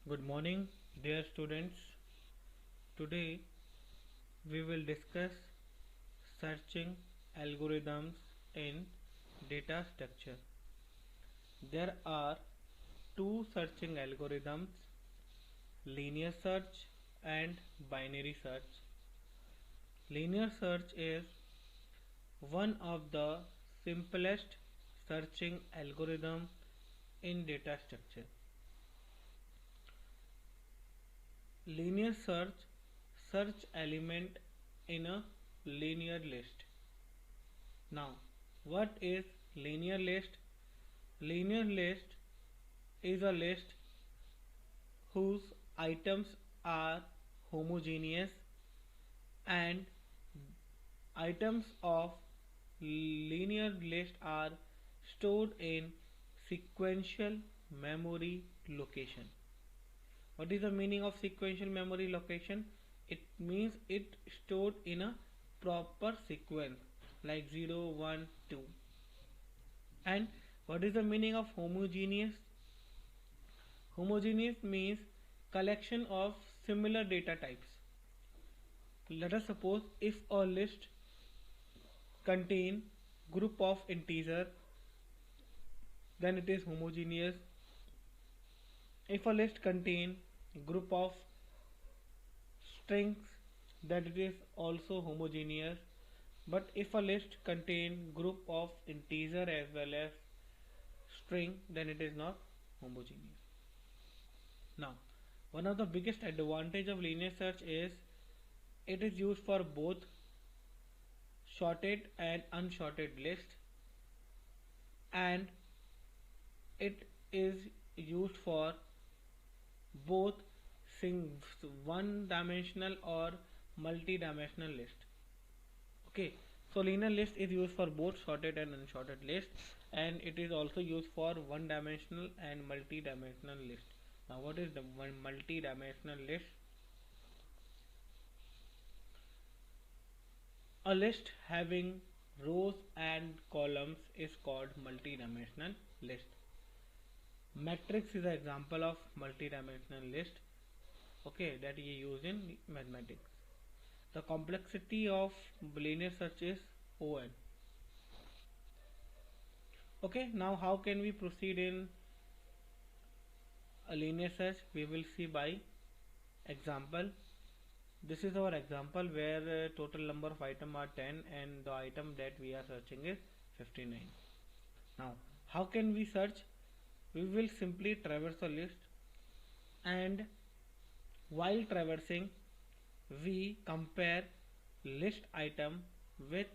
Good morning, dear students. Today we will discuss searching algorithms in data structure. There are two searching algorithms, linear search and binary search. Linear search is one of the simplest searching algorithm in data structure. Linear search element in a linear list. Now, what is linear list? Linear list is a list whose items are homogeneous and items of linear list are stored in sequential memory location. What is the meaning of sequential memory location? It means it stored in a proper sequence like 0, 1, 2. And what is the meaning of homogeneous? Homogeneous means collection of similar data types. Let us suppose if a list contain group of integer, then it is homogeneous. If a list contain group of strings, then it is also homogeneous. But if a list contain group of integer as well as string, then it is not homogeneous. Now, one of the biggest advantage of linear search is it is used for both sorted and unsorted list, and it is used for both one dimensional or multi-dimensional list. Okay, so linear list is used for both sorted and unsorted list, and it is also used for one dimensional and multi-dimensional list. Now what is the multi-dimensional list? A list having rows and columns is called multi-dimensional list. Matrix is an example of multi-dimensional list, okay, that you use in mathematics. The complexity of linear search is O(n). Okay, now how can we proceed in a linear search? We will see by example. This is our example where total number of items are 10 and the item that we are searching is 59. Now, how can we search? We will simply traverse a list, and while traversing we compare list item with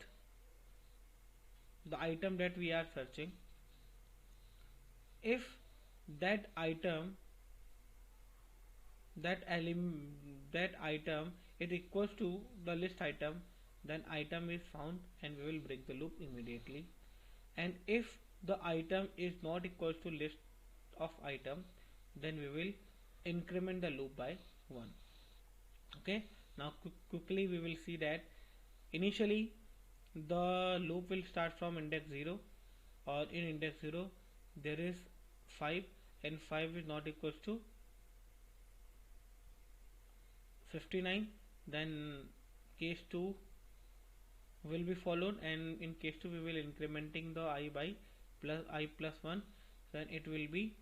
the item that we are searching. If that item that item is equals to the list item, then item is found and we will break the loop immediately. And if the item is not equals to list of item, then we will increment the loop by 1. Okay, now quickly we will see that initially the loop will start from index 0, or in index 0 there is 5 and 5 is not equals to 59, then case 2 will be followed, and in case 2 we will incrementing the I by plus 1, then it will be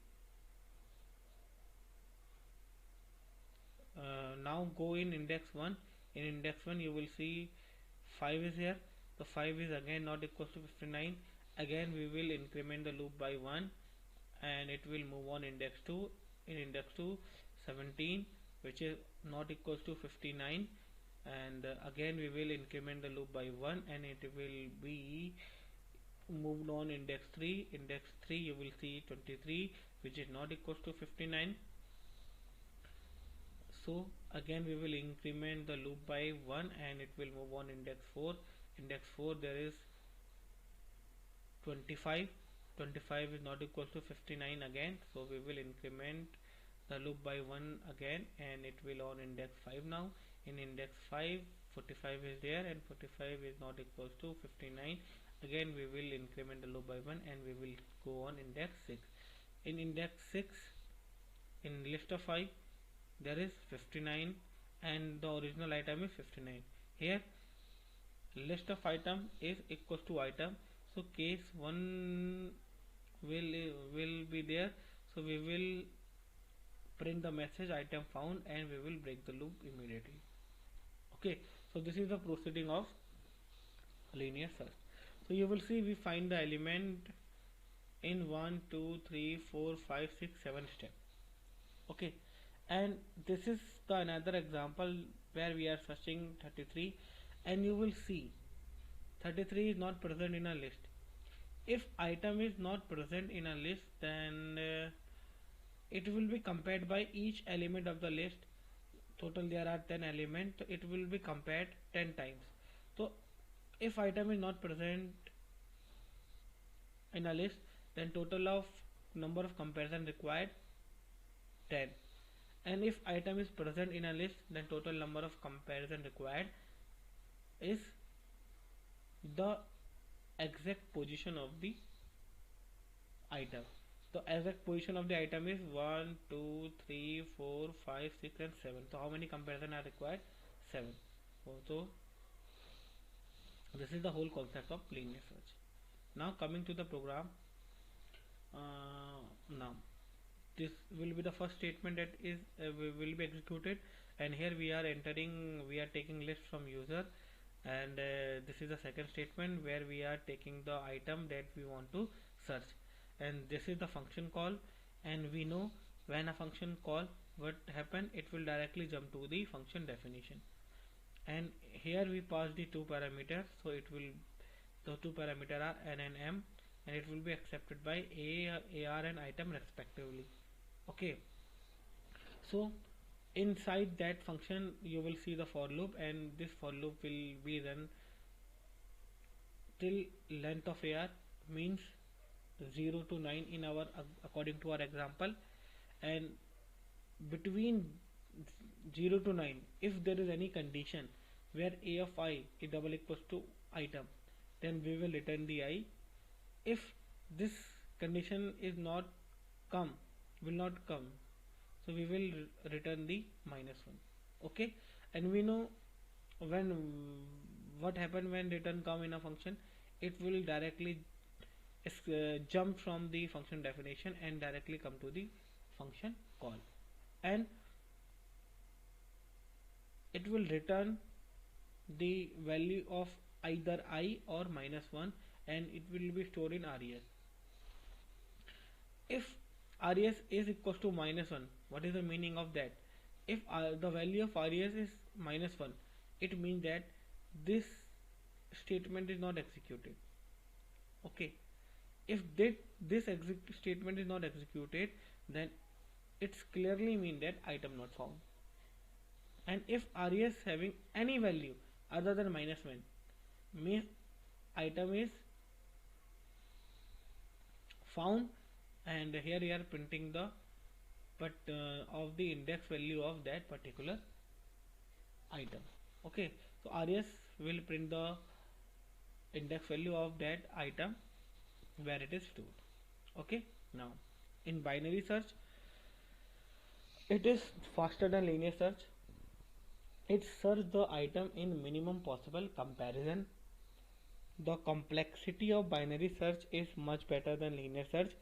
now go in index 1. In index 1 you will see 5 is here, so 5 is again not equals to 59. Again we will increment the loop by 1 and it will move on index 2. In index 2 17, which is not equals to 59, and again we will increment the loop by 1 and it will be moved on index 3. Index 3 you will see 23, which is not equals to 59. So again we will increment the loop by 1 and it will move on index 4. Index 4 there is 25. 25 is not equal to 59 again, so we will increment the loop by 1 again and it will on index 5 now. In index 5 45 is there and 45 is not equals to 59. Again we will increment the loop by 1 and we will go on index 6. In index 6 in list of I there is 59 and the original item is 59. Here list of item is equals to item, so case 1 will be there, so we will print the message item found and we will break the loop immediately. Okay, so this is the proceeding of linear search. So you will see we find the element in 1 2 3 4 5 6 7 step. Okay, and this is the another example where we are searching 33 and you will see 33 is not present in a list. If item is not present in a list, then it will be compared by each element of the list. Total there are 10 elements, so it will be compared 10 times. So if item is not present in a list, then total of number of comparison required 10, and if item is present in a list, then total number of comparison required is the exact position of the item. The exact position of the item is 1 2 3 4 5 6 and 7. So how many comparison are required? 7. So this is the whole concept of linear search. Now coming to the program, now this will be the first statement that is will be executed, and here we are taking list from user, and this is the second statement where we are taking the item that we want to search, and this is the function call, and we know when a function call what happen, it will directly jump to the function definition, and here we pass the two parameters, so it will the two parameter are n and m, and it will be accepted by ar and item respectively. Okay, so inside that function you will see the for loop, and this for loop will be run till length of ar means 0 to 9 in our according to our example, and between 0 to 9 if there is any condition where a of I is double equals to item, then we will return the I. If this condition is not will not come, so we will return the -1. Okay, and we know when what happen when return come in a function, it will directly jump from the function definition and directly come to the function call, and it will return the value of either I or -1, and it will be stored in res. If res is equals to -1, what is the meaning of that? If the value of res is -1, it means that this statement is not executed. Okay, if this statement is not executed, then it's clearly mean that item not found. And if res having any value other than -1, means item is found, and here we are printing the of the index value of that particular item. Okay, so res will print the index value of that item where it is stored. Okay, now in binary search it is faster than linear search. It searches the item in minimum possible comparison. The complexity of binary search is much better than linear search,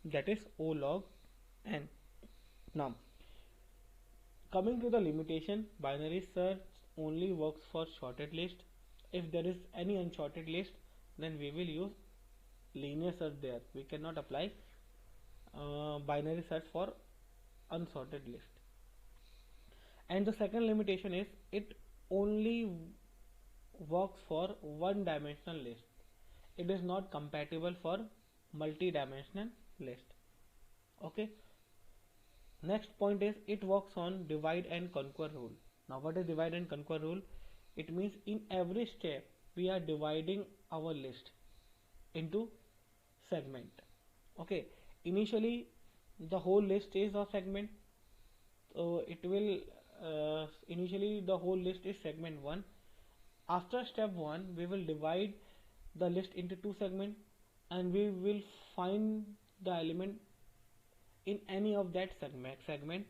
that is O log n. Now coming to the limitation, binary search only works for sorted list. If there is any unsorted list, then we will use linear search there. We cannot apply binary search for unsorted list. And the second limitation is it only works for one dimensional list. It is not compatible for multi-dimensional list. Okay, next point is it works on divide and conquer rule. Now what is divide and conquer rule? It means in every step we are dividing our list into segment. Okay, initially the whole list is a segment, so it will initially the whole list is segment 1. After step 1 we will divide the list into two segments, and we will find the element in any of that segment,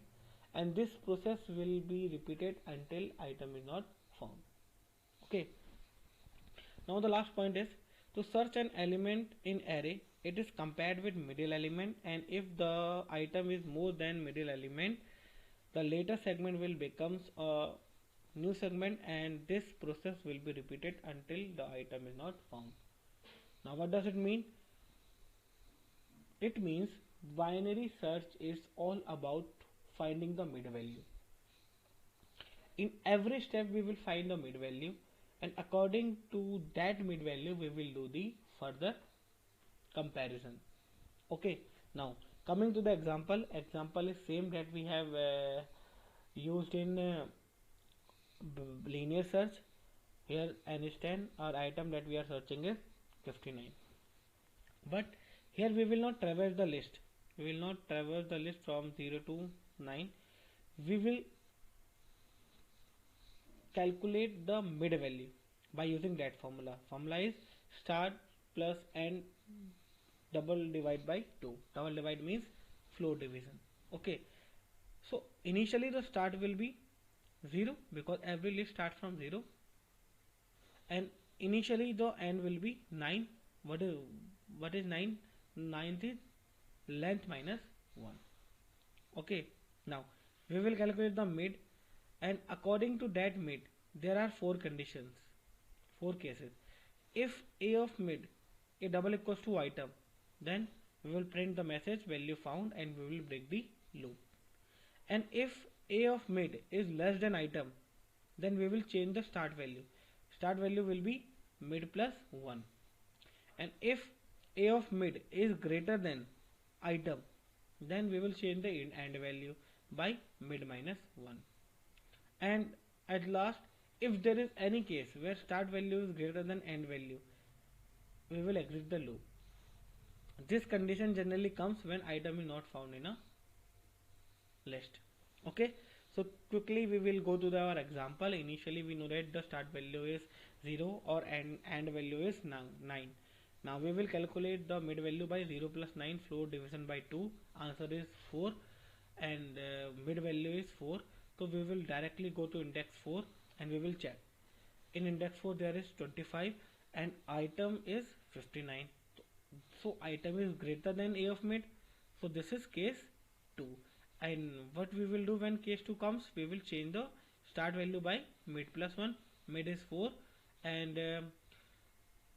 and this process will be repeated until item is not found. Okay, now the last point is, to search an element in array, it is compared with middle element, and if the item is more than middle element, the later segment will becomes a new segment, and this process will be repeated until the item is not found. Now what does it mean? It means binary search is all about finding the mid value. In every step we will find the mid value, and according to that mid value we will do the further comparison. Okay, now coming to the example is same that we have used in linear search. Here n is 10, our item that we are searching is 59, but here we will not traverse the list, from 0 to 9. We will calculate the mid value by using that formula. Formula is start plus n double divide by 2. Double divide means floor division. Okay, so initially the start will be 0 because every list starts from 0, and initially the n will be 9. What is 9? 9th is length minus 1. Okay, now we will calculate the mid, and according to that mid there are 4 conditions, 4 cases. If a of mid a double equals to item, then we will print the message value found and we will break the loop. And if a of mid is less than item, then we will change the start value. Start value will be mid plus 1. And if a of mid is greater than item, then we will change the end value by mid minus 1. And at last, if there is any case where start value is greater than end value, we will exit the loop. This condition generally comes when item is not found in a list. Okay, so quickly we will go to our example. Initially we know that the start value is 0 or end value is 9. Now we will calculate the mid value by 0 plus 9, floor division by 2. Answer is 4, and mid value is 4. So we will directly go to index 4 and we will check. In index 4 there is 25 and item is 59. So item is greater than a of mid. So this is case 2. And what we will do when case 2 comes, we will change the start value by mid plus 1. Mid is 4 and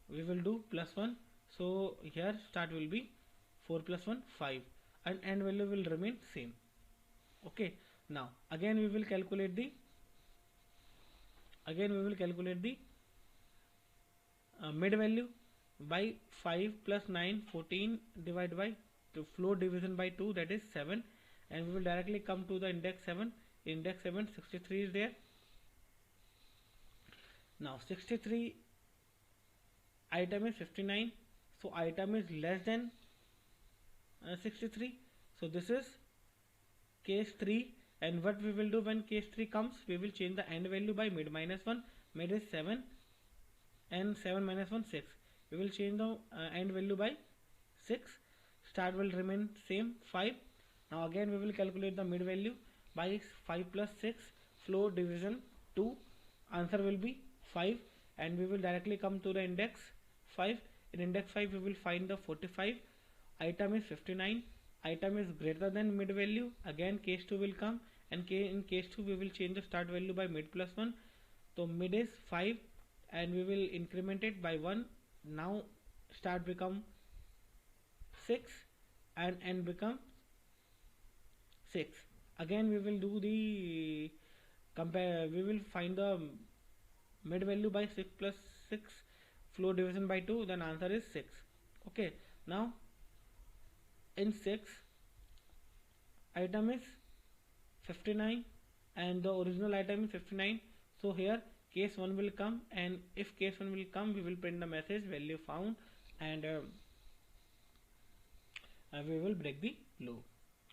we will do plus 1. So here start will be 4 plus 1 5, and end value will remain same. Okay, now again we will calculate the mid value by 5 plus 9 14 divided by floor division by 2, that is 7, and we will directly come to the index 7. Index 7 63 is there. Now 63 item is 59, so item is less than 63. So this is case 3, and what we will do when case 3 comes, we will change the end value by mid minus 1. Mid is 7 and 7 minus 1 6. We will change the end value by 6. Start will remain same 5. Now again we will calculate the mid value by 5 plus 6, floor division 2. Answer will be 5, and we will directly come to the index 5. In index 5 we will find the 45. Item is 59. Item is greater than mid value. Again case 2 will come, and in case 2 we will change the start value by mid plus 1. So mid is 5 and we will increment it by 1. Now start become 6 and end become 6. Again we will do the compare. We will find the mid value by 6 plus 6, floor division by 2, then answer is 6. Okay, now in 6 item is 59 and the original item is 59. So here case 1 will come, and if case 1 will come, we will print the message value found, and we will break the loop.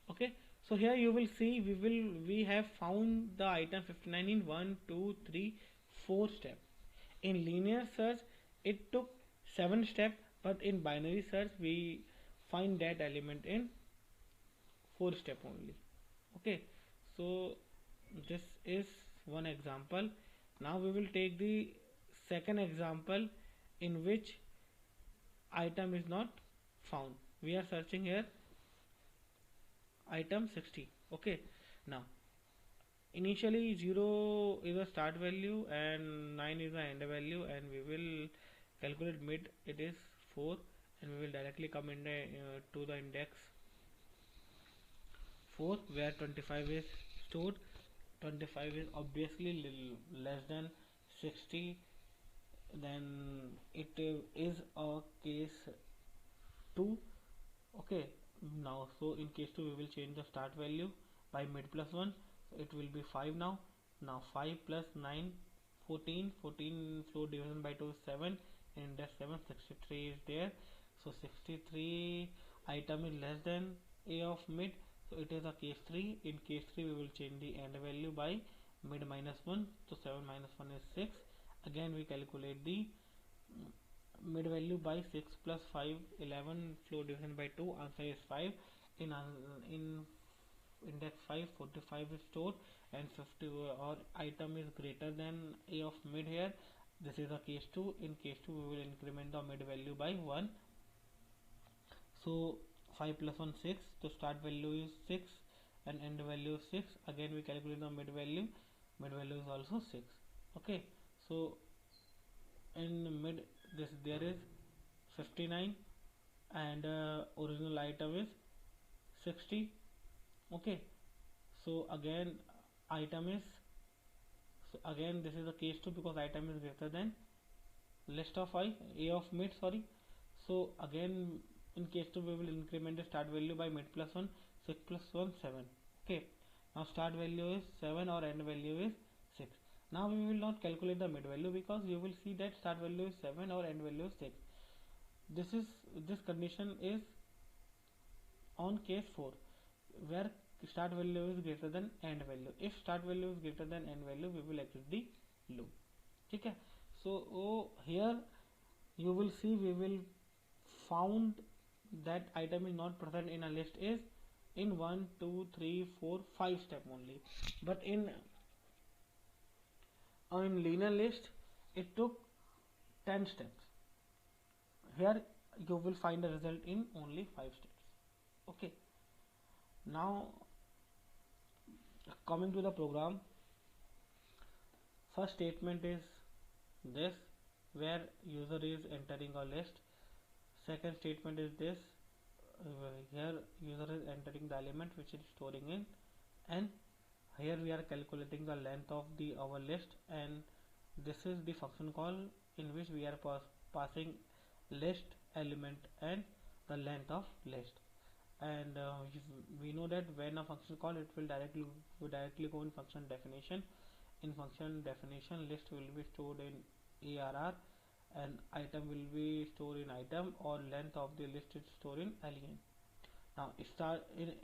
Okay, so here you will see we have found the item 59 in 1 2 3 4 steps. In linear search it took 7 steps, but in binary search we find that element in 4 step only. Okay, so this is one example. Now we will take the second example in which item is not found. We are searching here item 60. Okay, now initially 0 is a start value and 9 is the end value, and we will calculate mid. It is 4, and we will directly come in to the index 4 where 25 is stored. 25 is obviously less than 60, then it is a case 2. Okay, now so in case 2 we will change the start value by mid plus 1, so it will be 5 now. Now 5 plus 9, 14. 14 floor division by 2 is 7, and that 7, 63 is there. So 63 item is less than a of mid, so it is a case 3. In case 3 we will change the end value by mid minus 1, so 7 minus 1 is 6. Again we calculate the mid value by 6 plus 5, 11 floor division by 2, answer is 5. In index 5, 45 is stored, and 50 or item is greater than a of mid here. This is a case 2. In case 2 we will increment the mid value by 1. So 5 plus 1, 6. So start value is 6 and end value is 6. Again we calculate the mid value. Mid value is also 6. Okay, so in mid there is 59, and original item is 60. Okay, so again item is, so again this is a case 2 because item is greater than list of a of mid, sorry. So again in case 2 we will increment the start value by mid plus 1. 6 plus 1, 7. Okay, now start value is 7 or end value is 6. Now we will not calculate the mid value because you will see that start value is 7 or end value is 6. This condition is on case 4 where start value is greater than end value. If start value is greater than end value, we will exit the loop. Okay, so here you will see we will found that item is not present in a list is in 1, 2, 3, 4, 5 step only, but in linear list it took 10 steps. Here you will find a result in only 5 steps. Okay, now coming to the program, first statement is this where user is entering a list. Second statement is this, here user is entering the element which is storing in, and here we are calculating the length of the our list, and this is the function call in which we are passing list element and the length of list. And we know that when a function call, it will directly go in function definition. In function definition, list will be stored in ARR, and item will be stored in item, or length of the list is stored in alien. Now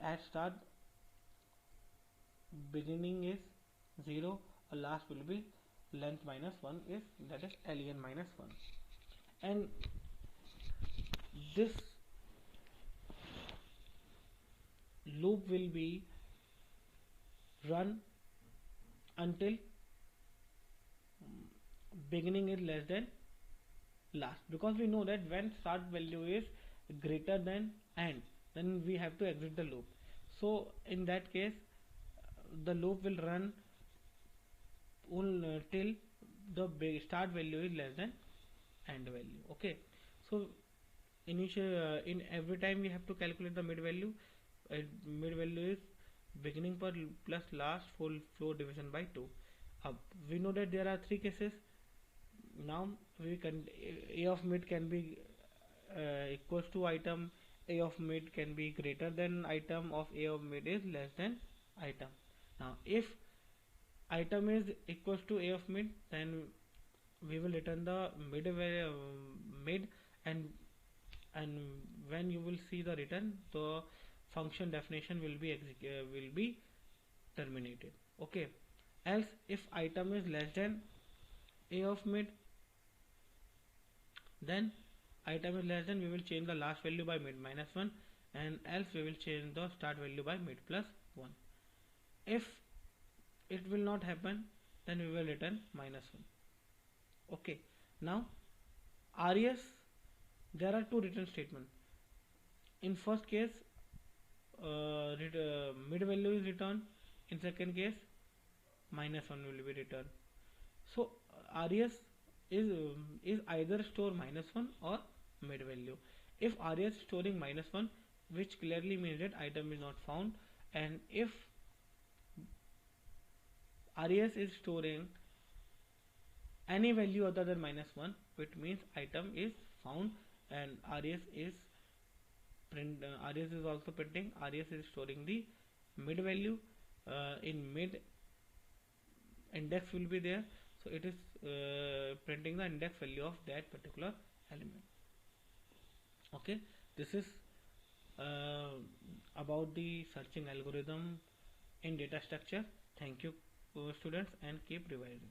at start beginning is 0, last will be length minus 1 is, that is alien minus 1, and this loop will be run until beginning is less than last, because we know that when start value is greater than end, then we have to exit the loop. So in that case the loop will run till the start value is less than end value. Okay, so initial in every time we have to calculate the mid value. Mid value is beginning per plus last full floor division by 2. We know that there are 3 cases. Now we can, a of mid can be equals to item, a of mid can be greater than item, of a of mid is less than item. Now if item is equals to a of mid, then we will return the mid, and when you will see the return, the function definition will be terminated. Okay, else if item is less than a of mid, then item is less than, we will change the last value by mid minus 1, and else we will change the start value by mid plus 1. If it will not happen, then we will return minus 1. Okay, now res, there are two return statements. In first case, mid value is returned. In second case, minus 1 will be returned. So res is either store minus 1 or mid value. If res storing minus 1, which clearly means that item is not found, and if res is storing any value other than minus 1, which means item is found, and res is res is also printing, res is storing the mid value. In mid, index will be there, so it is printing the index value of that particular element. Okay, this is about the searching algorithm in data structure. Thank you, students, and keep revising.